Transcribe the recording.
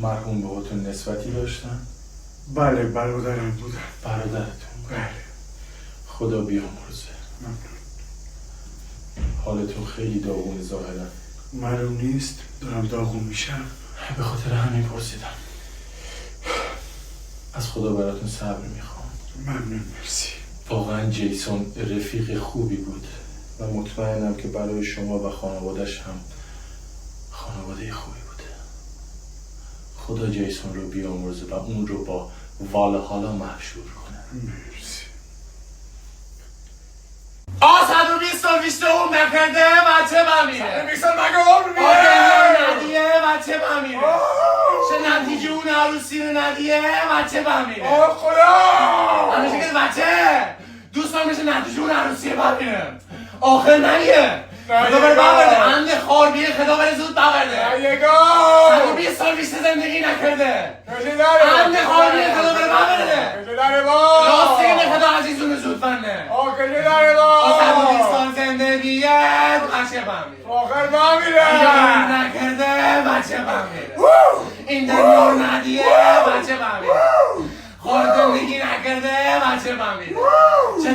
مرحوم باهاتون نسبتی داشتن؟ بله برادرم بودن. برادرتون؟ بله. خدا بیامرزه. ممنون. حالتون خیلی داغون ظاهرا. معلوم نیست دارم داغون میشم. به خاطر همین پرسیدم. از خدا براتون صبر میخوام. ممنون مرسی. واقعا جیسون رفیق خوبی بود و مطمئنم که برای شما و خانوادش هم خانواده خوبی بود. خدا جیسون رو بیامرزه و اون رو با والهالا محشور کنه. مرسی. 120 سال بیشتر عمر نکرده بچه بمیره. 120 سال مگه عمر ندیه بچه بمیره. چه نتیجه اون عروسی رو ندیه بچه بمیره. خدا همیشه که بچه دوستان میشه نتیجه اون عروسی بمیره. آخر نگه خدا بره ببرده. اند خار بیه خدا بره زود ببرده. 120 سال بیشتر زندگی نکرده. اند خار بیه خدا بره ببرده. راستی اینه خدا عزیزون زود بنده. 120 سال زنده بیاد بچه بمیره. آخر بمیره. نکرده بچه بمیره. این دنیا رو ندیه بچه بمیره. خور زندگی نکرده بچه بمیره. چه